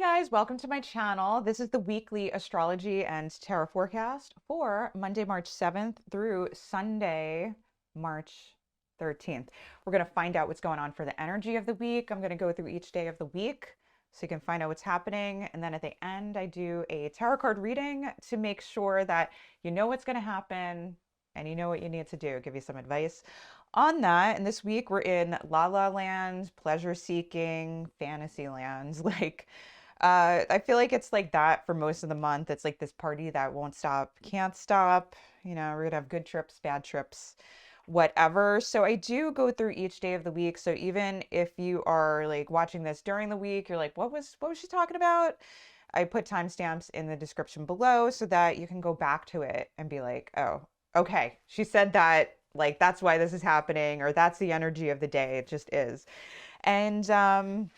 guys, welcome to my channel. This is the weekly astrology and tarot forecast for Monday, March 7th through Sunday, March 13th. We're going to find out what's going on for the energy of the week. I'm going to go through each day of the week so you can find out what's happening. And then at the end, I do a tarot card reading to make sure that you know what's going to happen and you know what you need to do, give you some advice on that. And this week we're in La La Land, pleasure seeking, fantasy lands. I feel like it's like that for most of the month. It's like this party that won't stop, can't stop. You know, we're gonna have good trips, bad trips, whatever. So I do go through each day of the week. So even if you are like watching this during the week, you're like, what was she talking about? I put timestamps in the description below so that you can go back to it and be like, oh, okay, she said that, like that's why this is happening, or that's the energy of the day. It just is. And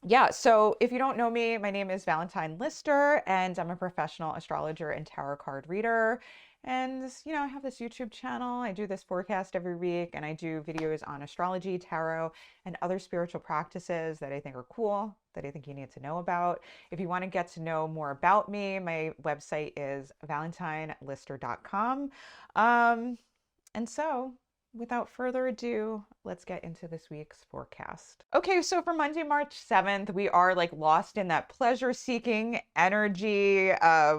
yeah, so if you don't know me, my name is Valentine Lister, and I'm a professional astrologer and tarot card reader. And, you know, I have this YouTube channel. I do this forecast every week, and I do videos on astrology, tarot, and other spiritual practices that I think are cool, that I think you need to know about. If you want to get to know more about me, my website is valentinelister.com. And so, without further ado, let's get into this week's forecast. Okay, so for Monday, March 7th, we are like lost in that pleasure-seeking energy.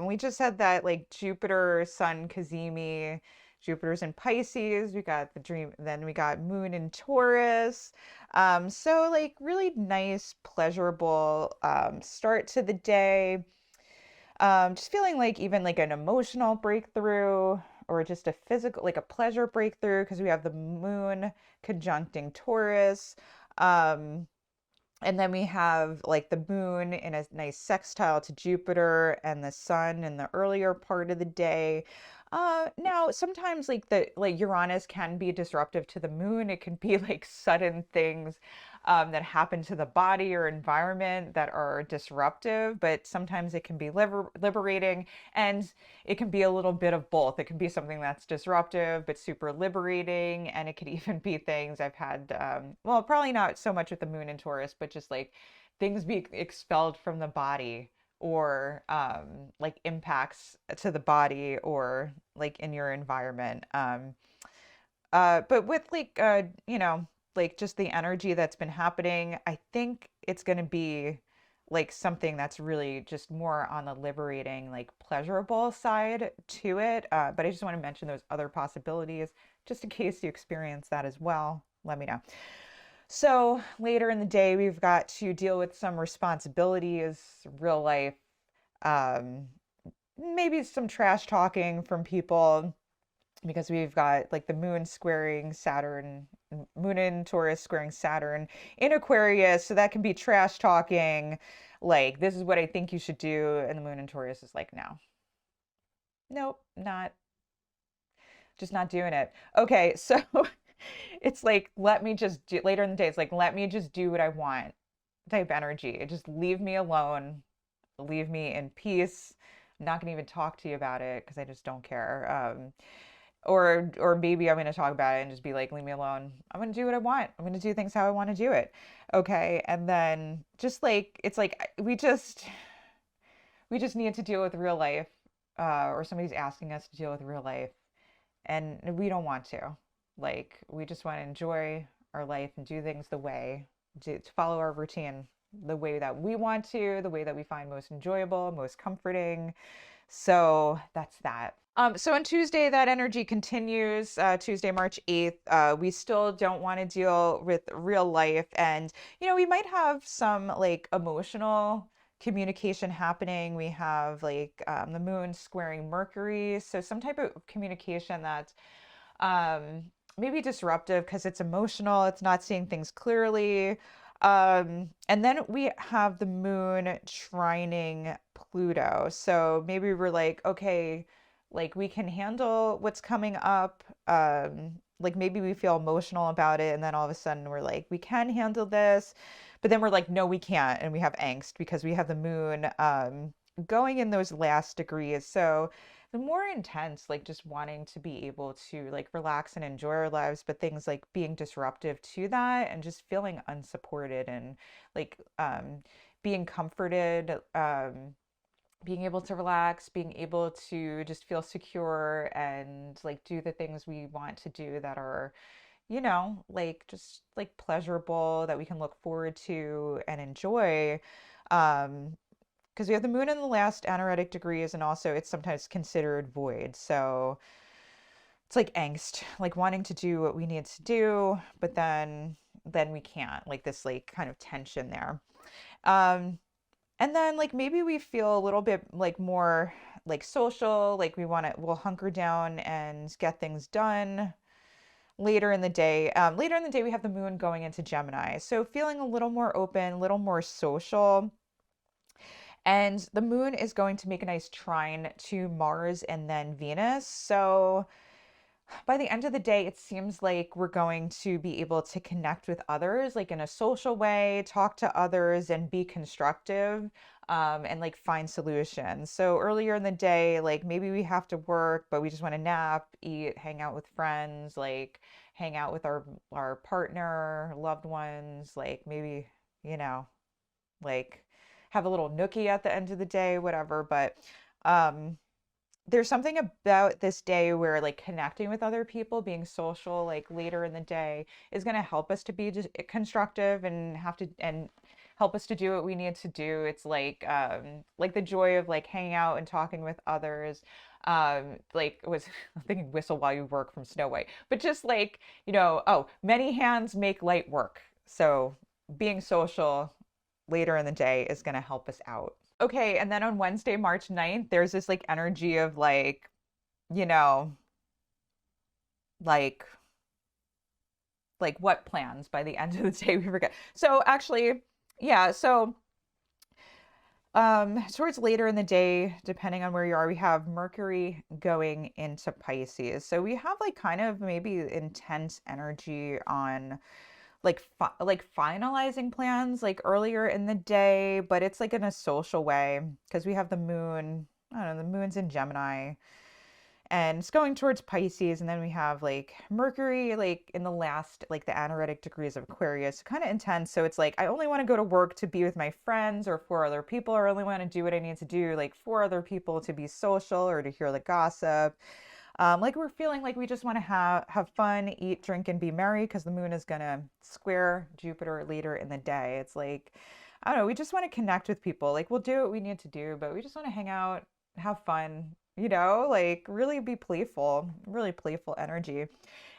We just had that like Jupiter, Sun, Cazimi. Jupiter's in Pisces. We got the dream, then we got Moon in Taurus. So like really nice, pleasurable start to the day. Just feeling like even like an emotional breakthrough or just a physical, like a pleasure breakthrough, because we have the moon conjuncting Taurus. And then we have like the moon in a nice sextile to Jupiter and the sun in the earlier part of the day. Now sometimes like Uranus can be disruptive to the moon. It can be like sudden things that happen to the body or environment that are disruptive, but sometimes it can be liberating, and it can be a little bit of both. It can be something that's disruptive but super liberating, and it could even be things I've had, well, probably not so much with the moon in Taurus, but just like things be expelled from the body, or like impacts to the body or like in your environment. But with you know, like just the energy that's been happening, I think it's going to be like something that's really just more on the liberating, like pleasurable side to it. But I just want to mention those other possibilities just in case you experience that as well. Let me know. So later in the day, we've got to deal with some responsibilities, real life, um, maybe some trash talking from people, because we've got like the moon squaring Saturn, moon in Taurus squaring Saturn in Aquarius. So that can be trash talking, like, this is what I think you should do. And the moon in Taurus is like, no, nope, just not doing it. Okay, so it's like, let me just do, later in the day, it's like, let me just do what I want type energy. Just leave me alone, leave me in peace. I'm not gonna even talk to you about it because I just don't care. Or maybe I'm gonna talk about it and just be like, leave me alone. I'm gonna do what I want. I'm gonna do things how I want to do it. Okay, and then just like it's like we just need to deal with real life, or somebody's asking us to deal with real life, and we don't want to. Like, we just want to enjoy our life and do things the way, to follow our routine the way that we want to, the way that we find most enjoyable, most comforting. So that's that. So on Tuesday, that energy continues. Tuesday, March 8th. We still don't want to deal with real life. And, you know, we might have some like emotional communication happening. We have like the moon squaring Mercury. So some type of communication that's maybe disruptive because it's emotional. It's not seeing things clearly. And then we have the moon trining Pluto. So maybe we're like, okay, like we can handle what's coming up. Like maybe we feel emotional about it, and then all of a sudden we're like, we can handle this. But then we're like, no, we can't. And we have angst because we have the moon going in those last degrees. So the more intense, like just wanting to be able to like relax and enjoy our lives, but things like being disruptive to that and just feeling unsupported and like being comforted, being able to relax, being able to just feel secure and like do the things we want to do that are, like just like pleasurable that we can look forward to and enjoy. Because we have the moon in the last anaretic degrees, and also it's sometimes considered void. So it's like angst, like wanting to do what we need to do, but then we can't, like this like kind of tension there. Um, and then like maybe we feel a little bit like more like social, like we'll hunker down and get things done later in the day. Later in the day, we have the moon going into Gemini. So feeling a little more open, a little more social. And the moon is going to make a nice trine to Mars and then Venus. So by the end of the day, it seems like we're going to be able to connect with others, like in a social way, talk to others and be constructive, and like find solutions. So earlier in the day, like maybe we have to work, but we just want to nap, eat, hang out with friends, like hang out with our partner, loved ones, like maybe, you know, like have a little nookie at the end of the day, whatever. But um there's something about this day where like connecting with other people, being social, like later in the day is going to help us to be just constructive and help us to do what we need to do. It's like the joy of like hanging out and talking with others. Like was thinking whistle while you work from Snow White, but just like, oh, many hands make light work. So being social later in the day is going to help us out. Okay, and then on Wednesday, March 9th, there's this like energy of like, you know, like what plans by the end of the day we forget. So actually, yeah, so towards later in the day, depending on where you are, we have Mercury going into Pisces. So we have like kind of maybe intense energy on like finalizing plans like earlier in the day, but it's like in a social way because we have the moon. I don't know, the moon's in Gemini and it's going towards Pisces, and then we have like Mercury like in the last like the anaretic degrees of Aquarius, kind of intense. So it's like I only want to go to work to be with my friends or for other people, or I only want to do what I need to do like for other people to be social or to hear the gossip. Like we're feeling like we just want to have fun, eat, drink, and be merry because the moon is gonna square Jupiter later in the day. It's like, I don't know, we just want to connect with people. Like we'll do what we need to do, but we just want to hang out, have fun, like really be playful, really playful energy.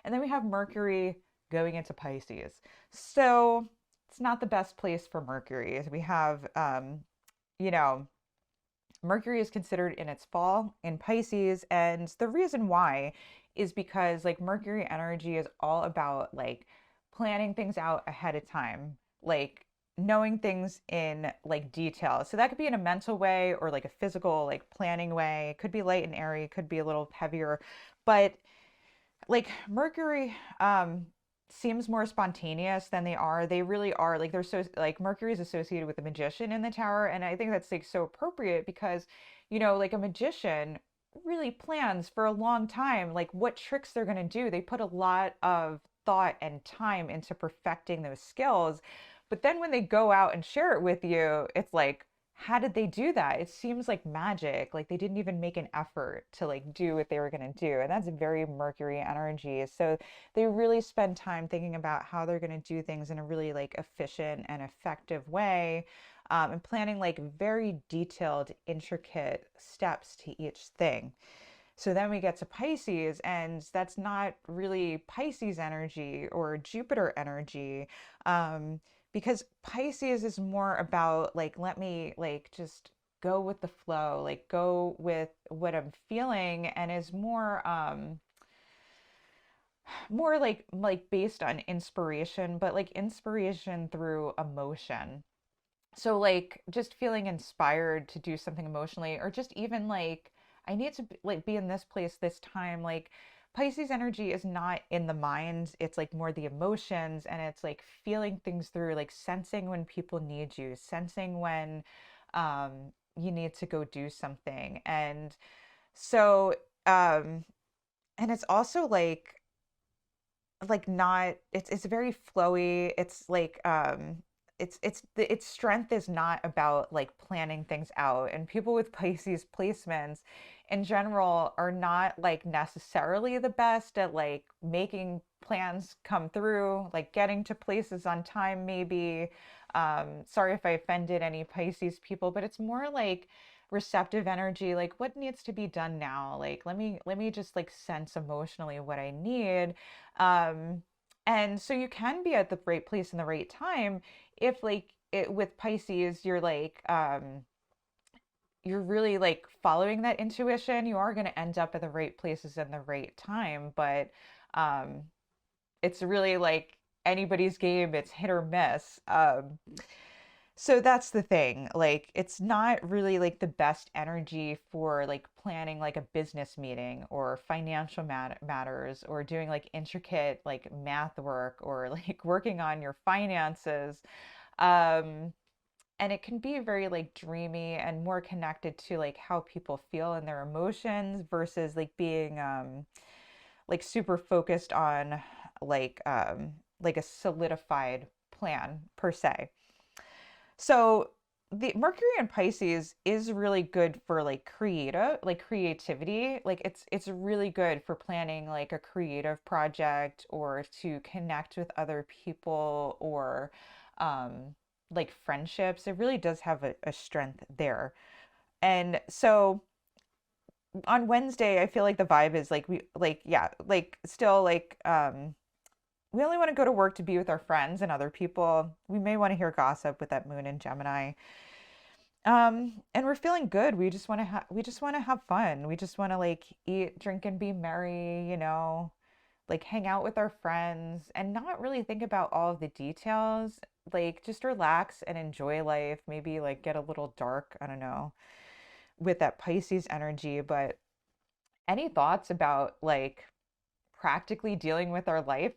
And then we have Mercury going into Pisces. So it's not the best place for Mercury. We have, you know, Mercury is considered in its fall in Pisces, and the reason why is because like Mercury energy is all about like planning things out ahead of time, like knowing things in like detail. So that could be in a mental way or like a physical like planning way. It could be light and airy, could be a little heavier, but like Mercury seems more spontaneous than they are. They really are like they're so like Mercury is associated with the magician in the tower, and I think that's like so appropriate because like a magician really plans for a long time like what tricks they're going to do. They put a lot of thought and time into perfecting those skills. But then when they go out and share it with you, it's like how did they do that? It seems like magic. Like they didn't even make an effort to like do what they were going to do. And that's very Mercury energy. So they really spend time thinking about how they're going to do things in a really like efficient and effective way, and planning like very detailed, intricate steps to each thing. So then we get to Pisces, and that's not really Pisces energy or Jupiter energy. Because Pisces is more about like, let me like just go with the flow, like go with what I'm feeling, and is more like based on inspiration, but like inspiration through emotion. So like just feeling inspired to do something emotionally, or just even like I need to like be in this place this time. Like Pisces energy is not in the mind, it's like more the emotions, and it's like feeling things through, like sensing when people need you, sensing when you need to go do something. And so and it's also like not it's very flowy. It's like its strength is not about like planning things out. And people with Pisces placements in general are not like necessarily the best at like making plans come through, like getting to places on time maybe. Sorry if I offended any Pisces people, but it's more like receptive energy, like what needs to be done now, like let me just like sense emotionally what I need. And so you can be at the right place in the right time if like it with Pisces, you're really like following that intuition. You are going to end up at the right places in the right time, but um it's really like anybody's game. It's hit or miss. So that's the thing. Like, it's not really like the best energy for like planning like a business meeting or financial matters or doing like intricate like math work or like working on your finances. Um, and it can be very like dreamy and more connected to like how people feel and their emotions versus like being like super focused on like a solidified plan per se. So the Mercury in Pisces is really good for like creativity. Like it's really good for planning like a creative project or to connect with other people or um like friendships. It really does have a strength there. And so on Wednesday, I feel like the vibe is like we like yeah, like still like we only want to go to work to be with our friends and other people. We may want to hear gossip with that moon in Gemini. And we're feeling good. We just want to have fun. We just want to like eat, drink, and be merry, like hang out with our friends and not really think about all of the details. Like just relax and enjoy life. Maybe like get a little dark, I don't know, with that Pisces energy. But any thoughts about like practically dealing with our life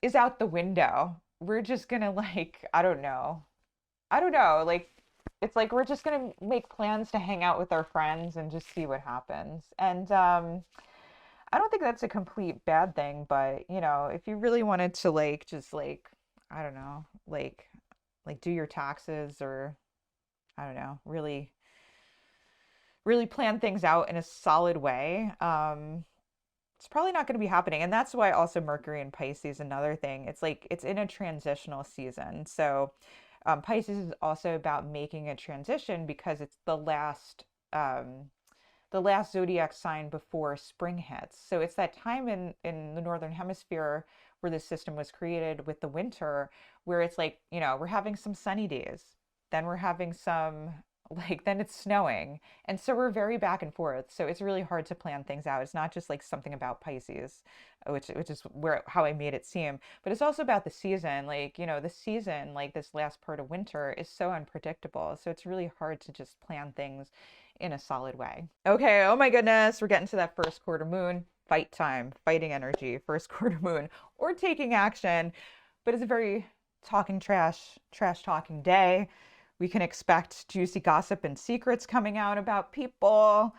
is out the window. We're just gonna like, I don't know. I don't know. Like it's like we're just gonna make plans to hang out with our friends and just see what happens. And I don't think that's a complete bad thing, but if you really wanted to like just like, I don't know, like do your taxes or I don't know, really plan things out in a solid way. It's probably not going to be happening. And that's why also Mercury in Pisces, another thing, it's like it's in a transitional season. So Pisces is also about making a transition because it's the last zodiac sign before spring hits. So it's that time in the northern hemisphere where the system was created with the winter, where it's like, we're having some sunny days, then we're having some like then it's snowing. And so we're very back and forth. So it's really hard to plan things out. It's not just like something about Pisces, which is where how I made it seem, but it's also about the season. Like, the season, like this last part of winter is so unpredictable. So it's really hard to just plan things in a solid way. Okay, oh my goodness, we're getting to that first quarter moon. Fight time, fighting energy, first quarter moon, or taking action. But it's a very talking trash talking day. We can expect juicy gossip and secrets coming out about people.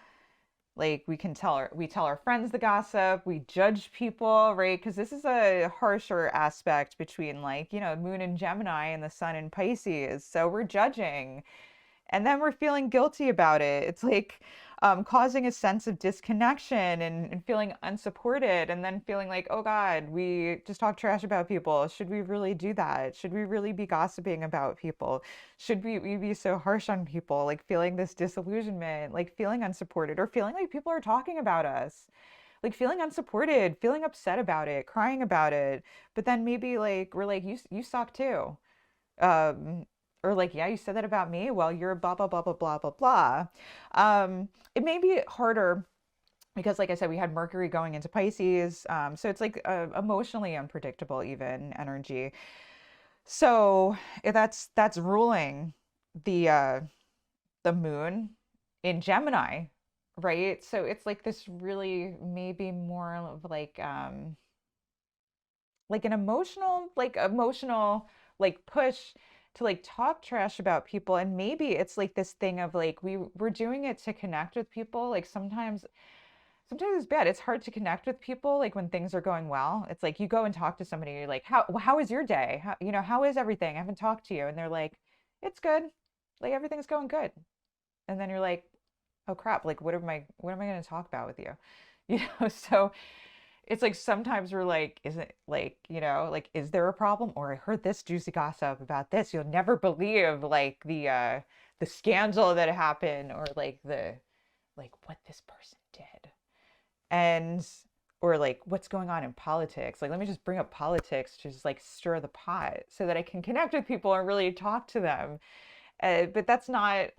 Like we tell our friends the gossip, we judge people, right? Because this is a harsher aspect between like, moon in Gemini and the sun in Pisces. So we're judging and then we're feeling guilty about it. It's like causing a sense of disconnection and feeling unsupported, and then feeling like, oh God, we just talk trash about people. Should we really do that? Should we really be gossiping about people? Should we be so harsh on people? Like feeling this disillusionment, like feeling unsupported, or feeling like people are talking about us. Like feeling unsupported, feeling upset about it, crying about it, but then maybe like we're like you suck too. Um, or like, yeah, you said that about me. Well, you're blah, blah, blah, blah, blah, blah, blah. It may be harder because, like I said, we had Mercury going into Pisces. So it's like emotionally unpredictable, even energy. So that's ruling the uh, the moon in Gemini, right? So it's like this really maybe more of like an emotional like push to like talk trash about people. And maybe it's like this thing of like we're doing it to connect with people. Like sometimes sometimes it's bad. It's hard to connect with people like when things are going well. It's like you go and talk to somebody, you're like, how is your day? How is everything? I haven't talked to you. And they're like, it's good. Like everything's going good. And then you're like, oh crap, like what am I going to talk about with you? So it's like sometimes we're like, is it like, like, is there a problem? Or I heard this juicy gossip about this. You'll never believe like the scandal that happened, or like what this person did. And or like what's going on in politics. Like let me just bring up politics to just like stir the pot so that I can connect with people and really talk to them. But that's not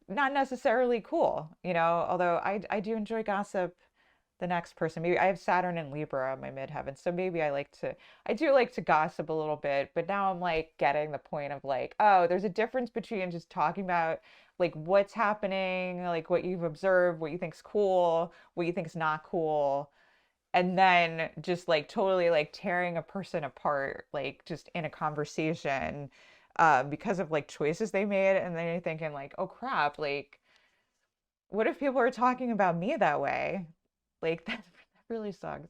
necessarily cool, although I do enjoy gossip. The next person, maybe I have Saturn and Libra on my midheaven, so maybe I do like to gossip a little bit, but now I'm like getting the point of like, oh, there's a difference between just talking about like what's happening, like what you've observed, what you think's cool, what you think's not cool, and then just like totally like tearing a person apart, like just in a conversation, because of like choices they made. And then you're thinking like, oh crap, like what if people are talking about me that way? Like that really sucks.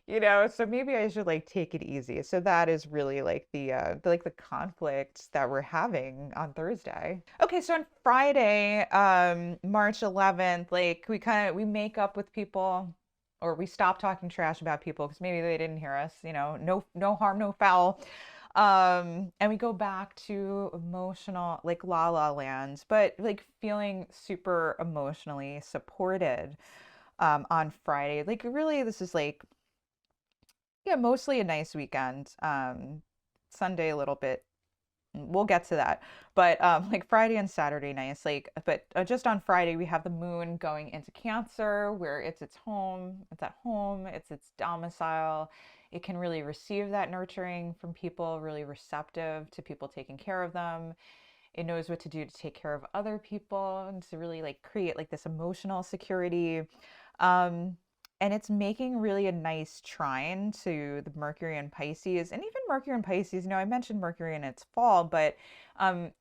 So maybe I should like take it easy. So that is really like the conflict that we're having on Thursday. Okay, so on Friday, March 11th, like we make up with people, or we stop talking trash about people because maybe they didn't hear us, no harm, no foul. And we go back to emotional, like la la land, but like feeling super emotionally supported on Friday. Like really, this is like, yeah, mostly a nice weekend. Sunday a little bit. We'll get to that. But like Friday and Saturday nice. Like, but just on Friday we have the moon going into Cancer, where it's its home. It's at home. It's its domicile. It can really receive that nurturing from people. Really receptive to people taking care of them. It knows what to do to take care of other people and to really like create like this emotional security. Um, and it's making really a nice trine to the Mercury and Pisces. And even Mercury and Pisces, I mentioned Mercury in its fall, but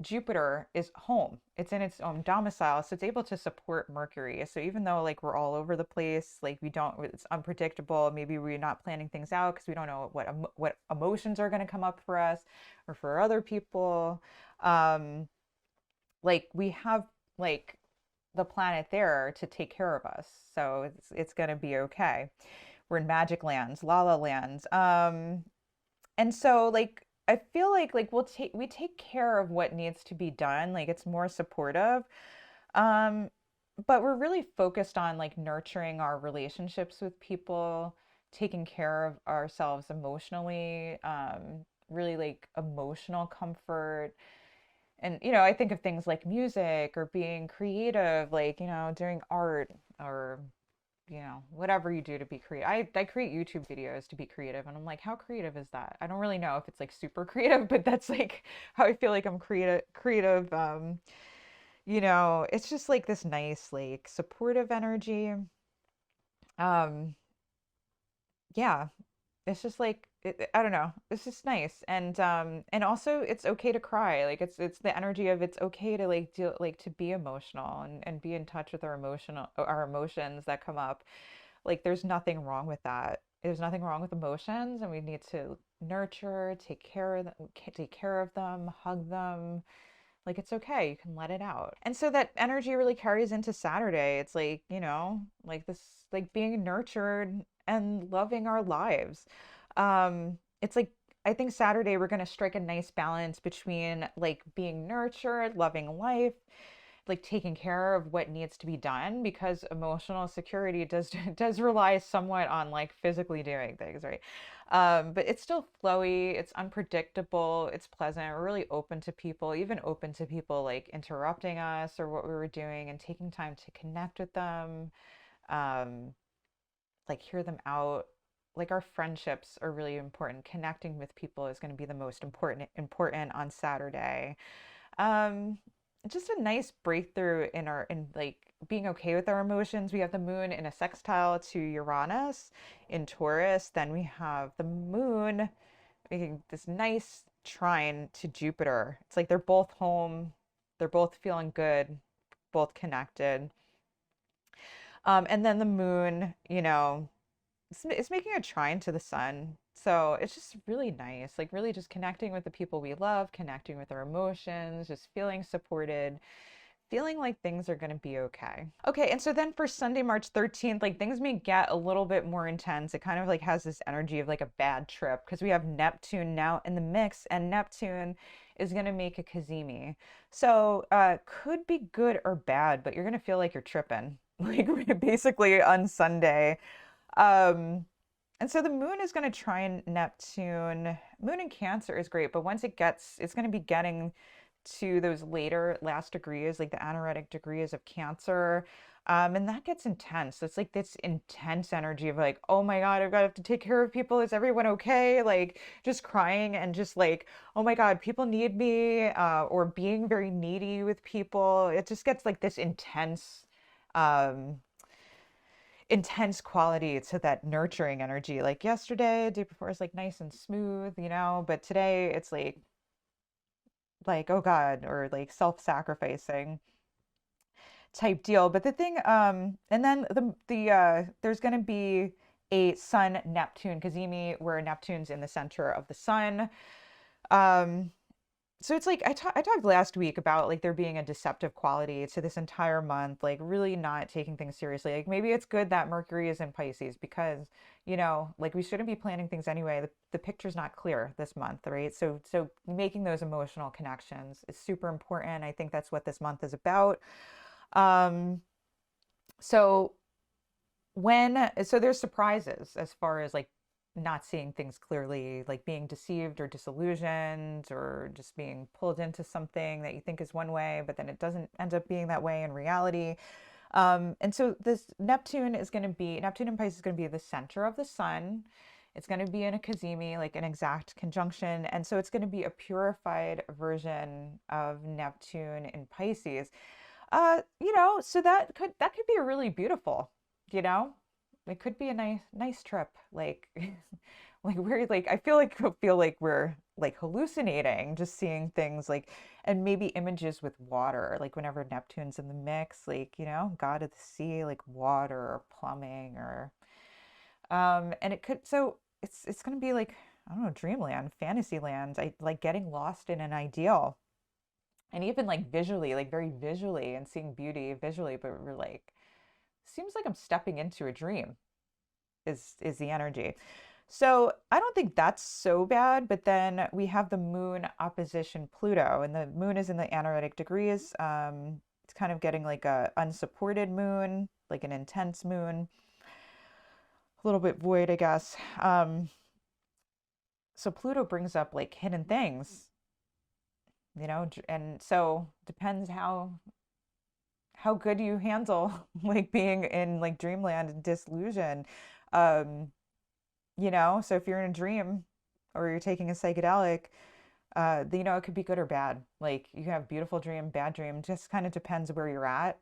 Jupiter is home. It's in its own domicile, so it's able to support Mercury. So even though like we're all over the place, like it's unpredictable, maybe we're not planning things out because we don't know what emotions are going to come up for us or for other people. Like we have like the planet there to take care of us, so it's gonna be okay. We're in magic lands, la la lands. And so like I feel like we take care of what needs to be done. Like it's more supportive. Um, but we're really focused on like nurturing our relationships with people, taking care of ourselves emotionally, really like emotional comfort. And I think of things like music or being creative, like doing art, or whatever you do to be creative. I create YouTube videos to be creative, and I'm like, how creative is that? I don't really know if it's like super creative, but that's like how I feel like I'm creative. It's just like this nice like supportive energy. um yeah, it's just like I don't know. It's just nice, and also it's okay to cry. Like it's the energy of it's okay to like to be emotional and be in touch with our emotions that come up. Like there's nothing wrong with that. There's nothing wrong with emotions, and we need to nurture, take care of them, hug them. Like it's okay, you can let it out. And so that energy really carries into Saturday. It's like, like this, like being nurtured and loving our lives. It's like, I think Saturday we're going to strike a nice balance between like being nurtured, loving life, like taking care of what needs to be done, because emotional security does rely somewhat on like physically doing things, right? But it's still flowy, it's unpredictable, it's pleasant. We're really open to people, even open to people like interrupting us or what we were doing, and taking time to connect with them, um, like hear them out. Like our friendships are really important. Connecting with people is going to be the most important on Saturday. um, just a nice breakthrough in like being okay with our emotions. We have the moon in a sextile to Uranus in Taurus. Then we have the moon making this nice trine to Jupiter. It's like they're both home, they're both feeling good, both connected. And then the moon, you know, it's making a trine to the sun. So it's just really nice, like really just connecting with the people we love, connecting with our emotions, just feeling supported, feeling like things are going to be okay. Okay, and so then for Sunday, March 13th, like things may get a little bit more intense. It kind of like has this energy of like a bad trip because we have Neptune now in the mix, and Neptune is going to make a cazimi. So could be good or bad, but you're going to feel like you're tripping, like basically on Sunday. Um, and so the moon is going to try and Neptune. Moon in Cancer is great, but once it's going to be getting to those later last degrees, like the anaretic degrees of Cancer. And that gets intense. So it's like this intense energy of like, oh my God, I've got to have to take care of people. Is everyone okay? Like just crying and just like, oh my God, people need me, or being very needy with people. It just gets like this um, intense quality to that nurturing energy. Like yesterday, day before is like nice and smooth, you know, but today it's like oh God, or like self-sacrificing type deal. But the thing, and then there's gonna be a Sun Neptune cazimi where Neptune's in the center of the sun. Um, so it's like I talked last week about like there being a deceptive quality to this entire month, like really not taking things seriously. Like maybe it's good that Mercury is in Pisces because, you know, like we shouldn't be planning things anyway. The picture's not clear this month, right? So making those emotional connections is super important. I think that's what this month is about. Um, so so there's surprises as far as like not seeing things clearly, like being deceived or disillusioned or just being pulled into something that you think is one way, but then it doesn't end up being that way in reality. And so this Neptune in Pisces is going to be the center of the sun. It's going to be in a cazimi, like an exact conjunction. And so it's going to be a purified version of Neptune in Pisces. You know, so that could be really beautiful, you know? It could be a nice trip. Like like we're like I feel like we're like hallucinating, just seeing things like and maybe images with water, like whenever Neptune's in the mix, like, you know, God of the sea, like water or plumbing or and it could so it's gonna be like, I don't know, dreamland, fantasy land. I like getting lost in an ideal and even like visually, like very visually and seeing beauty visually, but we're like, seems like I'm stepping into a dream is the energy. So I don't think that's so bad, but then we have the moon opposition Pluto, and the moon is in the anaretic degrees. It's kind of getting like a unsupported moon, like an intense moon, a little bit void, I guess. So Pluto brings up like hidden things, you know, and so depends how good you handle like being in like dreamland and disillusion. Um, you know, so if you're in a dream or you're taking a psychedelic, you know, it could be good or bad. Like you can have beautiful dream, bad dream, just kind of depends where you're at.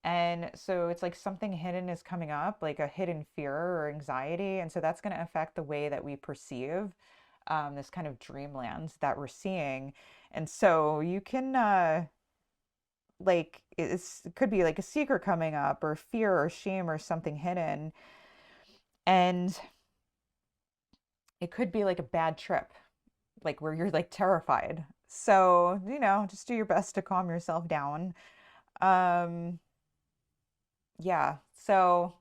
And so it's like something hidden is coming up, like a hidden fear or anxiety. And so that's going to affect the way that we perceive this kind of dreamland that we're seeing. And so you can, like it could be like a secret coming up or fear or shame or something hidden, and it could be like a bad trip, like where you're like terrified. So, you know, just do your best to calm yourself down. um yeah, so,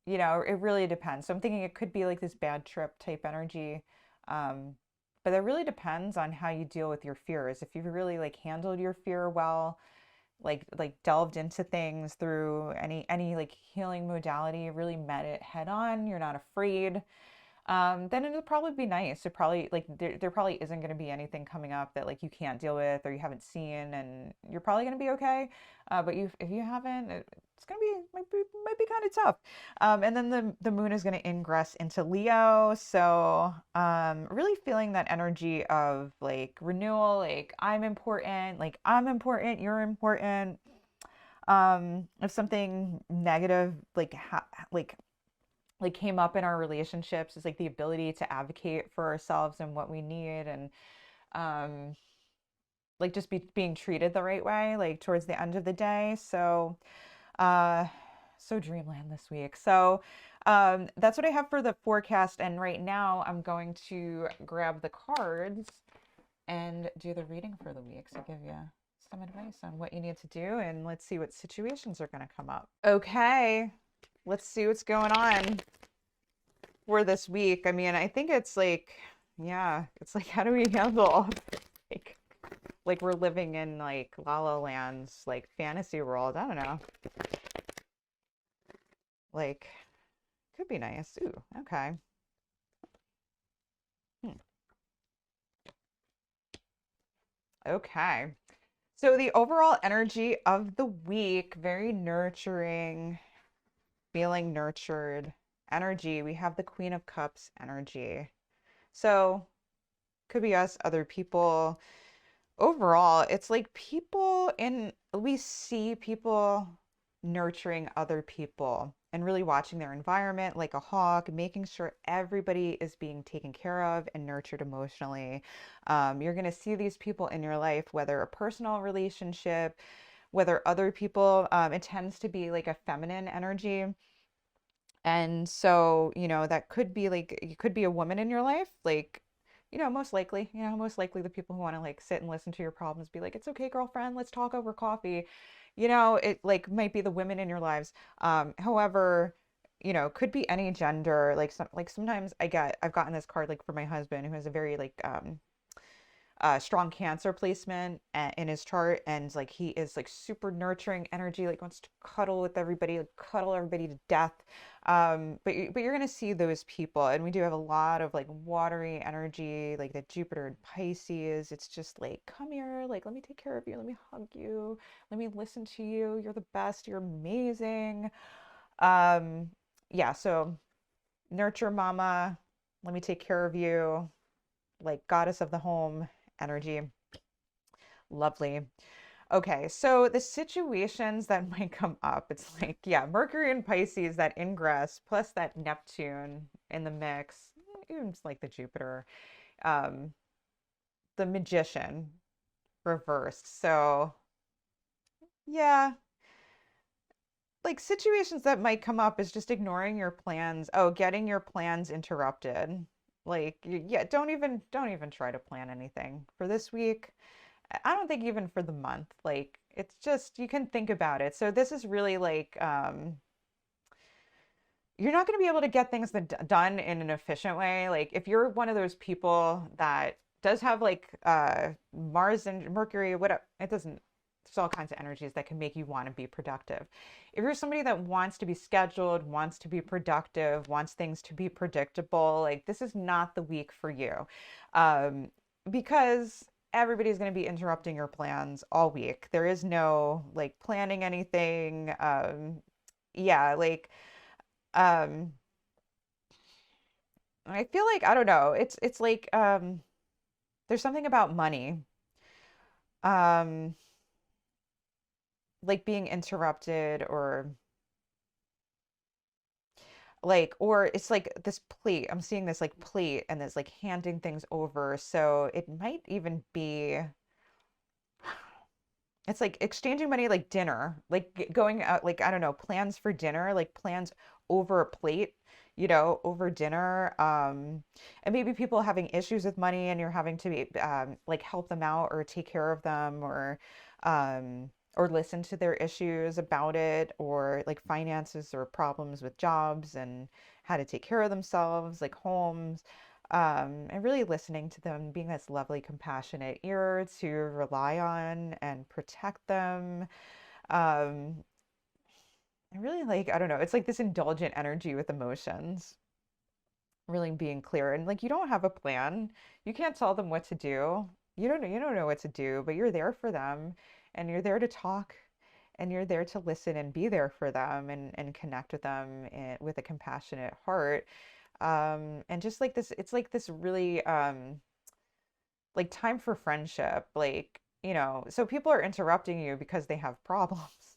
you know, it really depends. So I'm thinking it could be like this bad trip type energy. But it really depends on how you deal with your fears. If you've really like handled your fear well, like delved into things through any like healing modality, really met it head on, you're not afraid, then it'll probably be nice. It probably like there probably isn't going to be anything coming up that like you can't deal with or you haven't seen, and you're probably going to be okay. But if you haven't, it's going to be might be kind of tough. And then the moon is going to ingress into Leo, so really feeling that energy of like renewal, like I'm important, you're important. If something negative like came up in our relationships, is like the ability to advocate for ourselves and what we need, and um like just being treated the right way like towards the end of the day. So uh so dreamland this week. So that's what I have for the forecast. And right now I'm going to grab the cards and do the reading for the week. So give you some advice on what you need to do. And let's see what situations are going to come up. Okay, let's see what's going on for this week. I mean, I think it's like, yeah, it's like, how do we handle like like we're living in like La La Land's like fantasy world. I don't know. Like, could be nice. Ooh, okay. Hmm. Okay. So the overall energy of the week, very nurturing, feeling nurtured energy. We have the Queen of Cups energy. So could be us, other people. Overall, it's like people in, we see people nurturing other people and really watching their environment like a hawk, making sure everybody is being taken care of and nurtured emotionally. You're going to see these people in your life, whether a personal relationship, whether other people, it tends to be like a feminine energy. And so, that could be like, you could be a woman in your life, like, most likely the people who want to like sit and listen to your problems be like, it's okay, girlfriend, let's talk over coffee. It like might be the women in your lives. However, could be any gender. Like sometimes I've gotten this card like for my husband who has a very like strong Cancer placement in his chart, and like he is like super nurturing energy, like wants to cuddle with everybody, like cuddle everybody to death. But you're gonna see those people, and we do have a lot of like watery energy, like the Jupiter and Pisces. It's just like, come here, like let me take care of you, let me hug you, let me listen to you. You're the best. You're amazing. Um, yeah. So nurture, mama. Let me take care of you, like goddess of the home energy. Lovely. Okay, so the situations that might come up, it's like, yeah, Mercury and Pisces, that ingress, plus that Neptune in the mix, even just like the Jupiter, um, the Magician reversed. So, yeah, like situations that might come up is just ignoring your plans. Oh, getting your plans interrupted. Like, yeah, don't even try to plan anything for this week. I don't think even for the month. Like, it's just, you can think about it. So this is really like, you're not going to be able to get things done in an efficient way. Like, if you're one of those people that does have like Mars and Mercury, what it doesn't, there's all kinds of energies that can make you want to be productive. If you're somebody that wants to be scheduled, wants to be productive, wants things to be predictable, like this is not the week for you. Um, because everybody's going to be interrupting your plans all week. There is no like planning anything. Yeah, like um I feel like, I don't know, it's like there's something about money. Um like being interrupted, or it's like this plate. I'm seeing this like plate and it's like handing things over. So it might even be, it's like exchanging money, like dinner, like going out, like, I don't know, plans for dinner, like plans over a plate, over dinner. And maybe people having issues with money and you're having to be, like help them out or take care of them, or listen to their issues about it, or like finances or problems with jobs and how to take care of themselves, like homes, and really listening to them, being this lovely, compassionate ear to rely on and protect them. Um, and really, like, I don't know, it's like this indulgent energy with emotions, really being clear. And like, you don't have a plan. You can't tell them what to do. You don't know what to do, but you're there for them, and you're there to talk, and you're there to listen and be there for them, and connect with them with a compassionate heart. And just like this, it's like this really like time for friendship, like, so people are interrupting you because they have problems.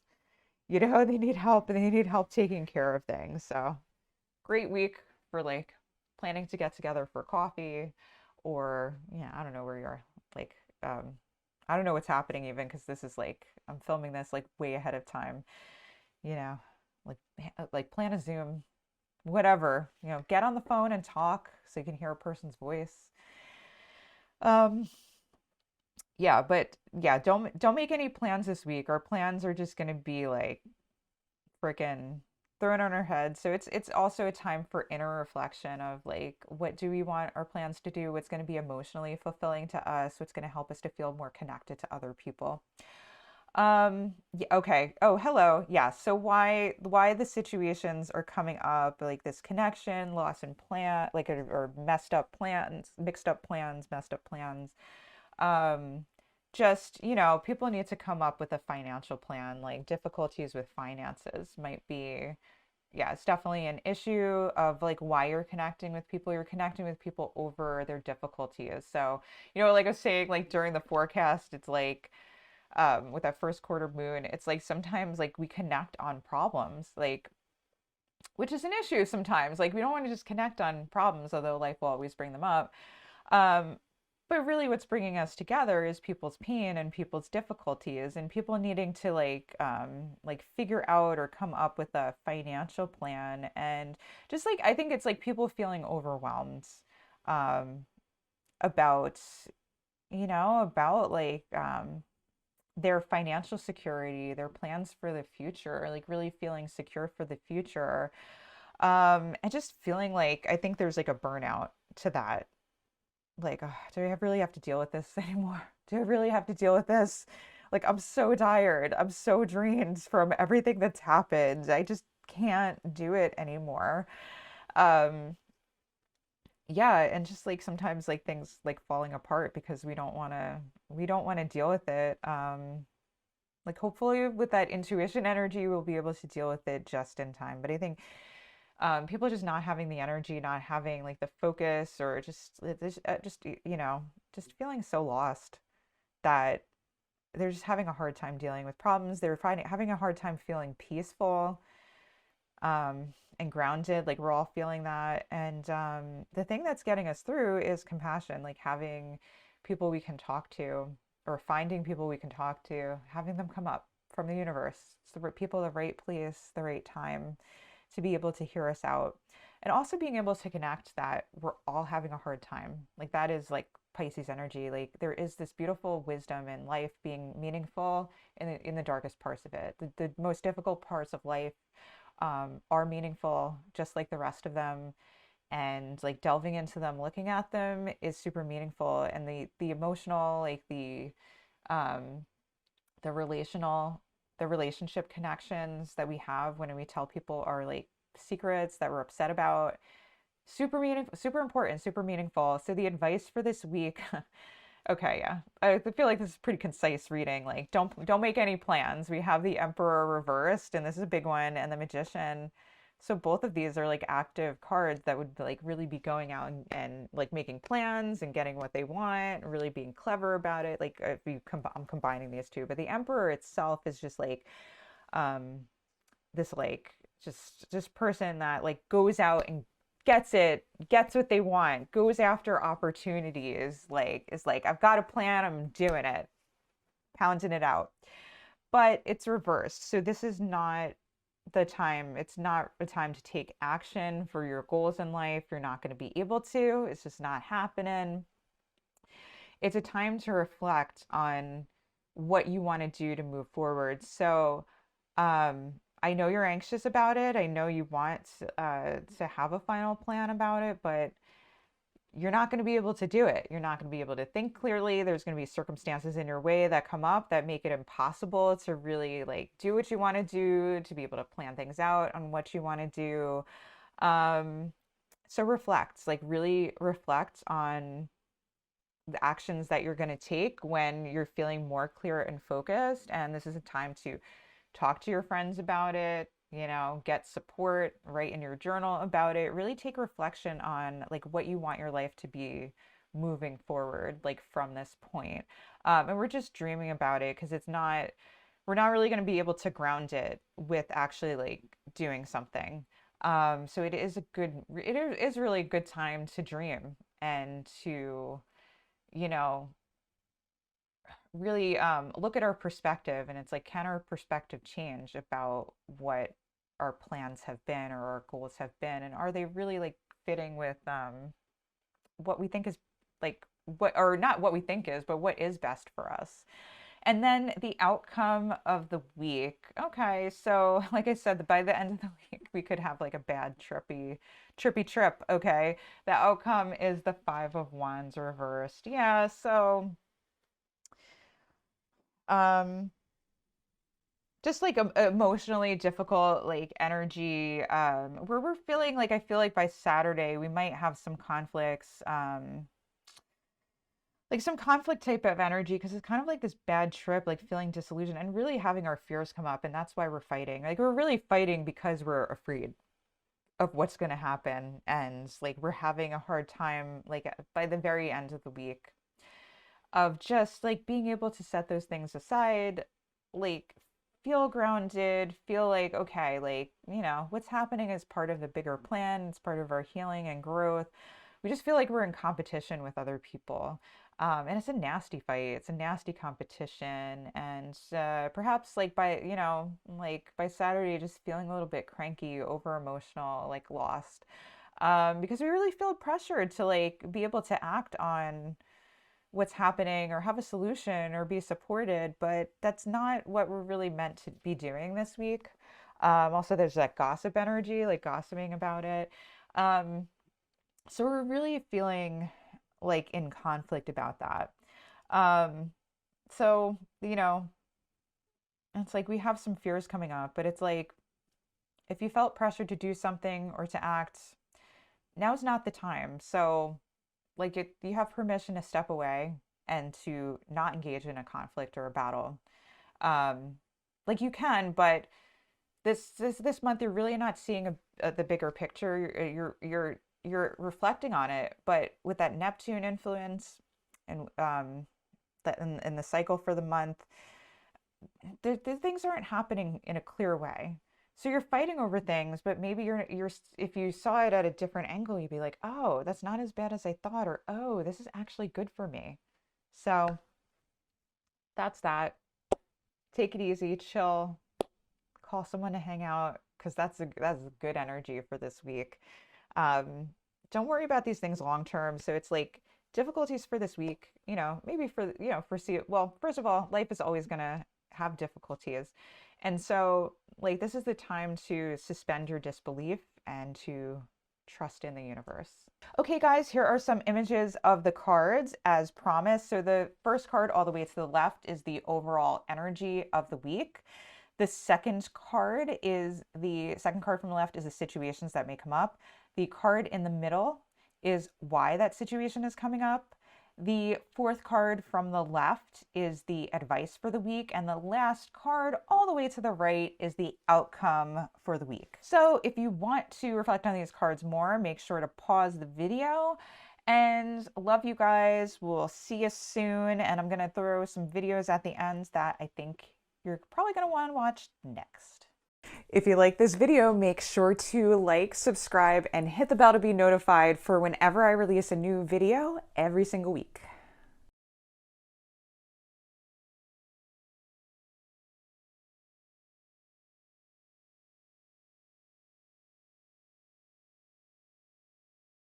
They need help, and they need help taking care of things. So great week for like planning to get together for coffee, or yeah, I don't know where you are. Like, I don't know what's happening even, because this is like, I'm filming this like way ahead of time, you know. like plan a Zoom, whatever, get on the phone and talk so you can hear a person's voice. Um, yeah, but yeah, don't make any plans this week. Our plans are just gonna be like freaking thrown on our heads. So it's also a time for inner reflection of like, what do we want our plans to do? What's going to be emotionally fulfilling to us? What's going to help us to feel more connected to other people? Yeah, okay. Oh, hello. Yeah. So why the situations are coming up, like this connection, loss in plan, like or messed up plans, mixed up plans, messed up plans. Um, just, people need to come up with a financial plan. Like difficulties with finances might be, yeah, it's definitely an issue of like why you're connecting with people. You're connecting with people over their difficulties. So, like I was saying, like during the forecast, it's like with that first quarter moon, it's like sometimes like we connect on problems, like which is an issue sometimes. Like we don't want to just connect on problems, although life will always bring them up. Um, but really what's bringing us together is people's pain and people's difficulties and people needing to like figure out or come up with a financial plan. And just like I think it's like people feeling overwhelmed um about about like their financial security, their plans for the future, like really feeling secure for the future. And just feeling like I think there's like a burnout to that. Like, oh, do I really have to deal with this anymore? Do I really have to deal with this? Like, I'm so tired. I'm so drained from everything that's happened. I just can't do it anymore. Um, yeah, and just like sometimes like things like falling apart because we don't want to deal with it. Like hopefully with that intuition energy, we'll be able to deal with it just in time. But I think people just not having the energy, not having like the focus, or just feeling so lost that they're just having a hard time dealing with problems. They're having a hard time feeling peaceful and grounded. Like we're all feeling that. And the thing that's getting us through is compassion, like having people we can talk to, or finding people we can talk to, having them come up from the universe. It's the people, the right place, the right time to be able to hear us out. And also being able to connect that we're all having a hard time. Like that is like Pisces energy. Like there is this beautiful wisdom in life being meaningful in the darkest parts of it. The most difficult parts of life are meaningful, just like the rest of them. And like delving into them, looking at them is super meaningful. And the emotional, like um, the relational, the relationship connections that we have when we tell people our like secrets that we're upset about, super meaningful, super important, super meaningful. So the advice for this week, okay, yeah, I feel like this is pretty concise reading. Like don't make any plans. We have the Emperor reversed, and this is a big one, and the Magician. So both of these are like active cards that would like really be going out and like making plans and getting what they want, really being clever about it. Like if I'm combining these two, but the Emperor itself is just like um this like just person that like goes out and gets what they want, goes after opportunities, like is like, I've got a plan, I'm doing it, pounding it out. But it's reversed. So this is not the time. It's not a time to take action for your goals in life. You're not going to be able to. It's just not happening. It's a time to reflect on what you want to do to move forward. So, I know you're anxious about it. I know you want to have a final plan about it, but you're not going to be able to do it. You're not going to be able to think clearly. There's going to be circumstances in your way that come up that make it impossible to really like do what you want to do, to be able to plan things out on what you want to do. Um, so reflect, like really reflect on the actions that you're going to take when you're feeling more clear and focused. And this is a time to talk to your friends about it, get support, write in your journal about it, really take reflection on like what you want your life to be moving forward, like from this point. And we're just dreaming about it because we're not really going to be able to ground it with actually like doing something. So it is really a good time to dream and to, you know, really look at our perspective. And it's like, can our perspective change about what our plans have been or our goals have been, and are they really like fitting with what we think is like what, or not what we think is, but what is best for us. And then the outcome of the week. Okay, so like I said, by the end of the week, we could have like a bad trippy trip. Okay, the outcome is the Five of Wands reversed. Yeah, so um, just like emotionally difficult like energy. Where we're feeling like I feel like by Saturday we might have some conflicts. Like some conflict type of energy because it's kind of like this bad trip, like feeling disillusioned and really having our fears come up, and that's why we're fighting. Like we're really fighting because we're afraid of what's going to happen, and like we're having a hard time like by the very end of the week of just like being able to set those things aside, like feel grounded, feel like okay, like what's happening is part of the bigger plan, it's part of our healing and growth. We just feel like we're in competition with other people. And it's a nasty fight. It's a nasty competition. And perhaps like like by Saturday, just feeling a little bit cranky, over emotional, like lost. Because we really feel pressured to like be able to act on what's happening or have a solution or be supported. But that's not what we're really meant to be doing this week. Also, there's that gossip energy, like gossiping about it. Um, so we're really feeling like in conflict about that. Um, so, it's like we have some fears coming up, but it's like if you felt pressured to do something or to act, now's not the time. So, like you have permission to step away and to not engage in a conflict or a battle. Um, like you can, but this month you're really not seeing the bigger picture. You're reflecting on it, but with that Neptune influence and that in the cycle for the month, the things aren't happening in a clear way. So you're fighting over things, but maybe you're if you saw it at a different angle, you'd be like, oh, that's not as bad as I thought, or oh, this is actually good for me. So that's that. Take it easy, chill, call someone to hang out because that's good energy for this week. Um, don't worry about these things long term. So it's like difficulties for this week, maybe for, well, first of all, life is always going to have difficulties. And so like this is the time to suspend your disbelief and to trust in the universe. Okay, guys, here are some images of the cards as promised. So the first card all the way to the left is the overall energy of the week. The second card from the left is the situations that may come up. The card in the middle is why that situation is coming up. The fourth card from the left is the advice for the week. And the last card all the way to the right is the outcome for the week. So if you want to reflect on these cards more, make sure to pause the video. And love you guys. We'll see you soon. And I'm going to throw some videos at the end that I think you're probably going to want to watch next. If you like this video, make sure to like, subscribe, and hit the bell to be notified for whenever I release a new video every single week.